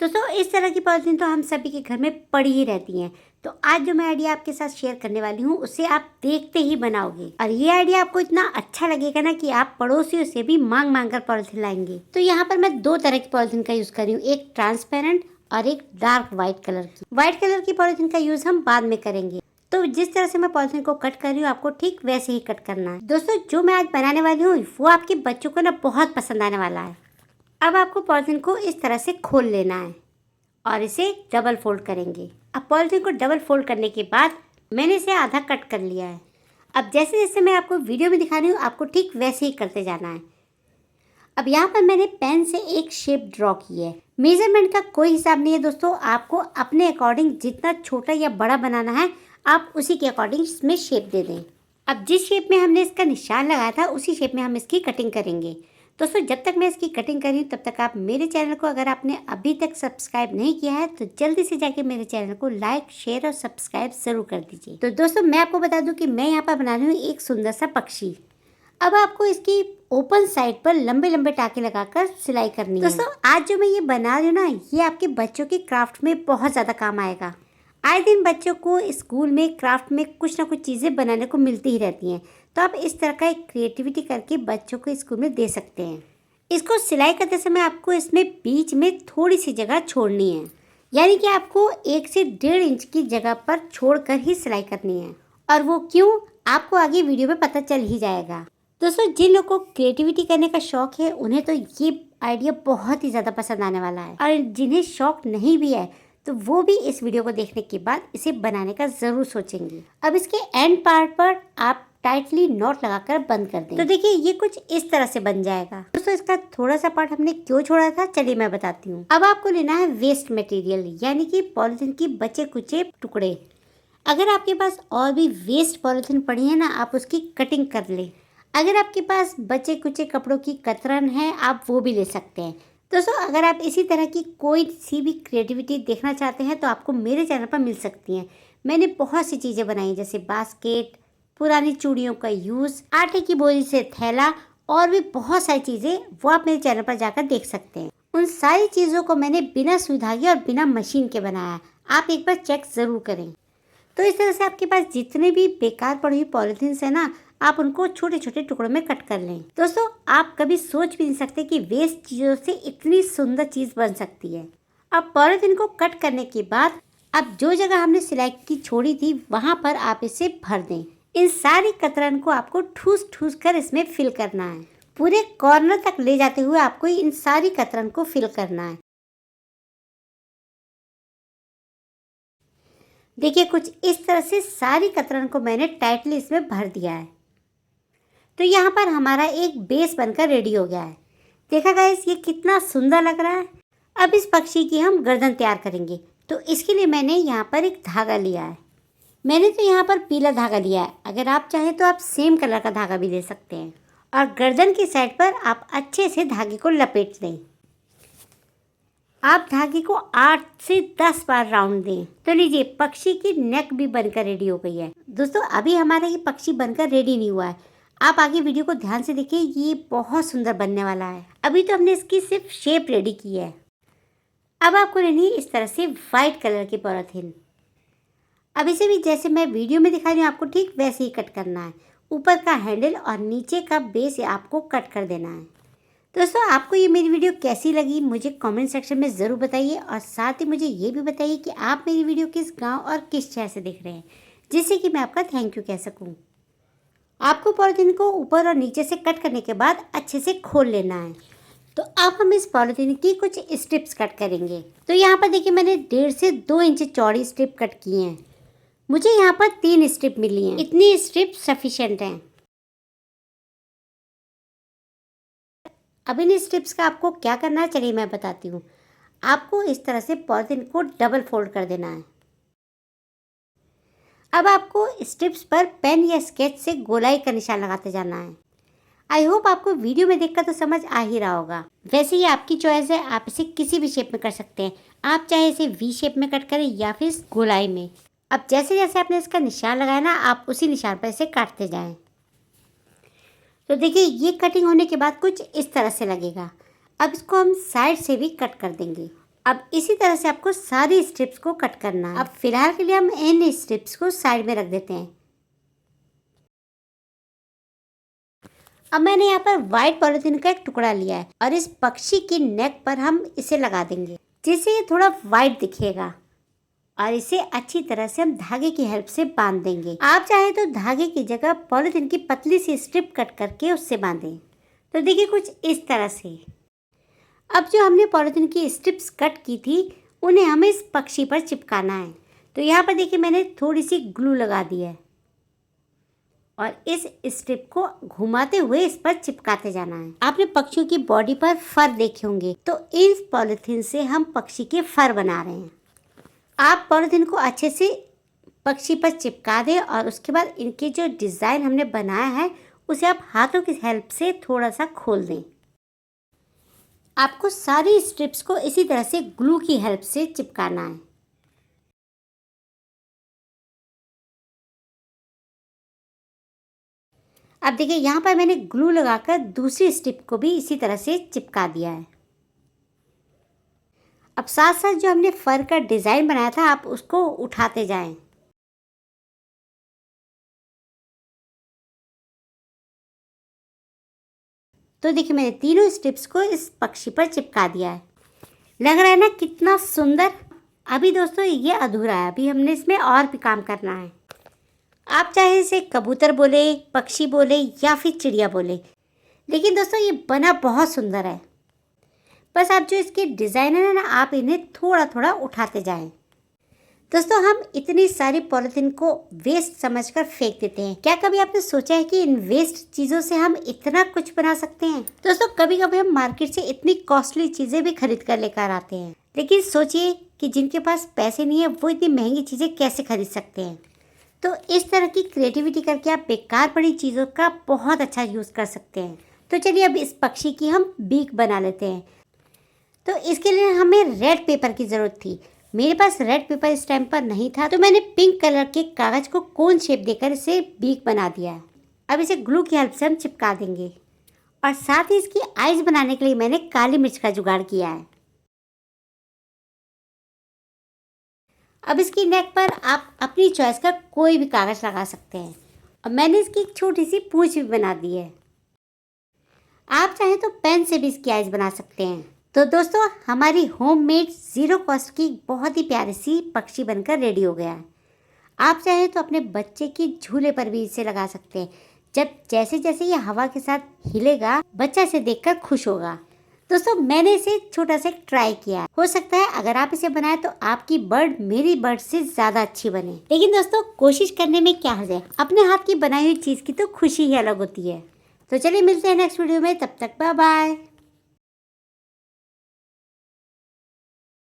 दोस्तों इस तरह की पॉलिथीन तो हम सभी के घर में पड़ी ही रहती हैं। तो आज जो मैं आइडिया आपके साथ शेयर करने वाली हूँ उसे आप देखते ही बनाओगे और ये आइडिया आपको इतना अच्छा लगेगा ना कि आप पड़ोसियों से भी मांग मांग कर पॉलिथीन लाएंगे। तो यहाँ पर मैं दो तरह की पॉलिथीन का यूज कर रही हूँ, एक ट्रांसपेरेंट और एक डार्क व्हाइट कलर की। व्हाइट कलर की पॉलिथीन का यूज हम बाद में करेंगे। तो जिस तरह से मैं पॉलिथीन को कट कर रही हूँ आपको ठीक वैसे ही कट करना है। दोस्तों जो मैं आज बनाने वाली हूँ वो आपके बच्चों को ना बहुत पसंद आने वाला है। अब आपको पॉलिथीन को इस तरह से खोल लेना है और इसे डबल फोल्ड करेंगे। अब पॉलिथीन को डबल फोल्ड करने के बाद मैंने इसे आधा कट कर लिया है। अब जैसे जैसे मैं आपको वीडियो में दिखा रही हूँ आपको ठीक वैसे ही करते जाना है। अब यहाँ पर मैंने पेन से एक शेप ड्रॉ की है। मेजरमेंट का कोई हिसाब नहीं है दोस्तों, आपको अपने अकॉर्डिंग जितना छोटा या बड़ा बनाना है आप उसी के अकॉर्डिंग इसमें शेप दे दें। अब जिस शेप में हमने इसका निशान लगाया था उसी शेप में हम इसकी कटिंग करेंगे। दोस्तों जब तक मैं इसकी कटिंग कर रही हूँ तब तक आप मेरे चैनल को अगर आपने अभी तक सब्सक्राइब नहीं किया है तो जल्दी से जाके मेरे चैनल को लाइक शेयर और सब्सक्राइब जरूर कर दीजिए। तो दोस्तों मैं आपको बता दूं कि मैं यहाँ पर बना रही हूँ एक सुंदर सा पक्षी। अब आपको इसकी ओपन साइड पर लंबे लंबे टाके लगाकर सिलाई करनी है। दोस्तों आज जो मैं ये बना रही हूँ ना ये आपके बच्चों के क्राफ्ट में बहुत ज्यादा काम आएगा। आए दिन बच्चों को स्कूल में क्राफ्ट में कुछ ना कुछ चीजें बनाने को मिलती ही रहती हैं। तो आप इस तरह का एक क्रिएटिविटी करके बच्चों को स्कूल में दे सकते हैं। इसको सिलाई करते समय आपको इसमें बीच में थोड़ी सी जगह छोड़नी है, यानी कि आपको 1 से 1.5 इंच की जगह पर छोड़कर ही सिलाई करनी है। और वो क्यों आपको आगे वीडियो में पता चल ही जाएगा। दोस्तों जिन लोगों को क्रिएटिविटी करने का शौक है उन्हें तो ये आइडिया बहुत ही ज़्यादा पसंद आने वाला है, और जिन्हें शौक नहीं भी है तो वो भी इस वीडियो को देखने के बाद इसे बनाने का जरूर सोचेंगे। अब इसके एंड पार्ट पर आप टाइटली नॉट लगाकर बंद कर दें। तो देखिए ये कुछ इस तरह से बन जाएगा। दोस्तों इसका थोड़ा सा पार्ट हमने क्यों छोड़ा था चलिए मैं बताती हूँ। अब आपको लेना है वेस्ट मटेरियल, यानी कि पॉलिथीन की बचे कुचे टुकड़े। अगर आपके पास और भी वेस्ट पॉलिथीन पड़ी है ना आप उसकी कटिंग कर ले। अगर आपके पास बचे कुचे कपड़ों की कतरन है आप वो भी ले सकते हैं। दोस्तों अगर आप इसी तरह की कोई सी भी क्रिएटिविटी देखना चाहते हैं तो आपको मेरे चैनल पर मिल सकती हैं। मैंने बहुत सी चीज़ें बनाई जैसे बास्केट, पुरानी चूड़ियों का यूज़, आटे की बोरी से थैला और भी बहुत सारी चीज़ें, वो आप मेरे चैनल पर जाकर देख सकते हैं। उन सारी चीज़ों को मैंने बिना सुई धागे और बिना मशीन के बनाया। आप एक बार चेक ज़रूर करें। तो इस तरह से आपके पास जितने भी बेकार पड़ी हुई पॉलिथीन्स है ना आप उनको छोटे छोटे टुकड़ों में कट कर लें। दोस्तों आप कभी सोच भी नहीं सकते कि वेस्ट चीज़ों से इतनी सुंदर चीज़ बन सकती है। अब पॉलिथीन को कट करने के बाद अब जो जगह हमने सिलाई की छोड़ी थी वहाँ पर आप इसे भर दें। इन सारी कतरन को आपको ठूस ठूस कर इसमें फिल करना है। पूरे कॉर्नर तक ले जाते हुए आपको इन सारी कतरन को फिल करना है। देखिए कुछ इस तरह से सारी कतरन को मैंने टाइटली इसमें भर दिया है। तो यहाँ पर हमारा एक बेस बनकर रेडी हो गया है। देखा गाइस ये कितना सुंदर लग रहा है। अब इस पक्षी की हम गर्दन तैयार करेंगे। तो इसके लिए मैंने यहाँ पर एक धागा लिया है। मैंने तो यहाँ पर पीला धागा लिया है, अगर आप चाहें तो आप सेम कलर का धागा भी ले सकते हैं। और गर्दन की साइड पर आप अच्छे से धागे को लपेट दें। आप धागे को 8 से 10 बार राउंड दें। तो लीजिए पक्षी की नेक भी बनकर रेडी हो गई है। दोस्तों अभी हमारा ये पक्षी बनकर रेडी नहीं हुआ है, आप आगे वीडियो को ध्यान से देखिए, ये बहुत सुंदर बनने वाला है। अभी तो हमने इसकी सिर्फ शेप रेडी की है। अब आपको लेनी है इस तरह से वाइट कलर की पॉलिथीन। अब इसे भी जैसे मैं वीडियो में दिखा रही हूँ आपको ठीक वैसे ही कट करना है। ऊपर का हैंडल और नीचे का बेस आपको कट कर देना है। दोस्तों आपको ये मेरी वीडियो कैसी लगी मुझे कमेंट सेक्शन में ज़रूर बताइए, और साथ ही मुझे ये भी बताइए कि आप मेरी वीडियो किस गांव और किस शहर से देख रहे हैं, जिससे कि मैं आपका थैंक यू कह सकूं। आपको पॉलिथीन को ऊपर और नीचे से कट करने के बाद अच्छे से खोल लेना है। तो अब हम इस पॉलिथीन की कुछ स्ट्रिप्स कट करेंगे। तो यहाँ पर देखिए मैंने 1.5 से 2 इंच चौड़ी स्ट्रिप कट की हैं। मुझे यहाँ पर 3 स्ट्रिप मिली हैं। इतनी स्ट्रिप सफिशिएंट हैं। अब इन स्ट्रिप्स का आपको क्या करना है चलिए मैं बताती हूँ। आपको इस तरह से पॉलिथीन को डबल फोल्ड कर देना है। अब आपको स्ट्रिप्स पर पेन या स्केच से गोलाई का निशान लगाते जाना है। आई होप आपको वीडियो में देखकर तो समझ आ ही रहा होगा। वैसे ये आपकी चॉइस है, आप इसे किसी भी शेप में कर सकते हैं। आप चाहे इसे वी शेप में कट करें या फिर गोलाई में। अब जैसे जैसे आपने इसका निशान लगाया ना आप उसी निशान पर इसे काटते जाएं। तो देखिए ये कटिंग होने के बाद कुछ इस तरह से लगेगा। अब इसको हम साइड से भी कट कर देंगे। अब इसी तरह से आपको सारी स्ट्रिप्स को कट करना है। अब फिलहाल के लिए हम इन स्ट्रिप्स को साइड में रख देते हैं। अब मैंने यहाँ पर व्हाइट पॉलिथीन का एक टुकड़ा लिया है और इस पक्षी की नेक पर हम इसे लगा देंगे, जिससे ये थोड़ा व्हाइट दिखेगा। और इसे अच्छी तरह से हम धागे की हेल्प से बांध देंगे। आप चाहे तो धागे की जगह पॉलिथीन की पतली सी स्ट्रिप कट करके उससे बांधें। तो देखिए कुछ इस तरह से। अब जो हमने पॉलिथीन की स्ट्रिप्स कट की थी उन्हें हमें इस पक्षी पर चिपकाना है। तो यहाँ पर देखिए मैंने थोड़ी सी ग्लू लगा दी है और इस स्ट्रिप को घुमाते हुए इस पर चिपकाते जाना है। आपने पक्षियों की बॉडी पर फर देखे होंगे, तो इस पॉलिथीन से हम पक्षी के फर बना रहे हैं। आप पॉलिथीन को अच्छे से पक्षी पर चिपका दें और उसके बाद इनके जो डिज़ाइन हमने बनाया है उसे आप हाथों की हेल्प से थोड़ा सा खोल दें। आपको सारी स्ट्रिप्स को इसी तरह से ग्लू की हेल्प से चिपकाना है। अब देखिए यहाँ पर मैंने ग्लू लगाकर दूसरी स्ट्रिप को भी इसी तरह से चिपका दिया है। अब साथ साथ जो हमने फर का डिज़ाइन बनाया था आप उसको उठाते जाएं। तो देखिए मैंने तीनों स्ट्रिप्स को इस पक्षी पर चिपका दिया है। लग रहा है ना कितना सुंदर। अभी दोस्तों ये अधूरा है, अभी हमने इसमें और भी काम करना है। आप चाहे इसे कबूतर बोले, पक्षी बोले या फिर चिड़िया बोले, लेकिन दोस्तों ये बना बहुत सुंदर है। बस आप जो इसके डिज़ाइनर है ना, आप इन्हें थोड़ा थोड़ा उठाते जाएं। दोस्तों हम इतनी सारी पॉलिथीन को वेस्ट समझकर फेंक देते हैं। क्या कभी आपने सोचा है कि इन वेस्ट चीज़ों से हम इतना कुछ बना सकते हैं? दोस्तों कभी कभी हम मार्केट से इतनी कॉस्टली चीज़ें भी खरीद कर लेकर आते हैं, लेकिन सोचिए कि जिनके पास पैसे नहीं है वो इतनी महंगी चीज़ें कैसे खरीद सकते हैं। तो इस तरह की क्रिएटिविटी करके आप बेकार पड़ी चीज़ों का बहुत अच्छा यूज़ कर सकते हैं। तो चलिए अब इस पक्षी की हम बीक बना लेते हैं। तो इसके लिए हमें रेड पेपर की ज़रूरत थी। मेरे पास रेड पेपर इस टाइम पर नहीं था, तो मैंने पिंक कलर के कागज़ को कोन शेप देकर इसे बीक बना दिया है। अब इसे ग्लू की हेल्प से हम चिपका देंगे और साथ ही इसकी आइज बनाने के लिए मैंने काली मिर्च का जुगाड़ किया है। अब इसकी नेक पर आप अपनी चॉइस का कोई भी कागज़ लगा सकते हैं और मैंने इसकी एक छोटी सी पूंछ भी बना दी है। आप चाहें तो पेन से भी इसकी आइज बना सकते हैं। तो दोस्तों हमारी होममेड ज़ीरो कॉस्ट की बहुत ही प्यारी सी पक्षी बनकर रेडी हो गया है। आप चाहें तो अपने बच्चे के झूले पर भी इसे लगा सकते हैं। जब जैसे जैसे ये हवा के साथ हिलेगा बच्चा इसे देखकर खुश होगा। दोस्तों मैंने इसे छोटा सा ट्राई किया, हो सकता है अगर आप इसे बनाए तो आपकी बर्ड मेरी बर्ड से ज़्यादा अच्छी बने। लेकिन दोस्तों कोशिश करने में क्या हर्ज है, अपने हाथ की बनाई हुई चीज़ की तो खुशी ही अलग होती है। तो चलिए मिलते हैं नेक्स्ट वीडियो में, तब तक बाय बाय।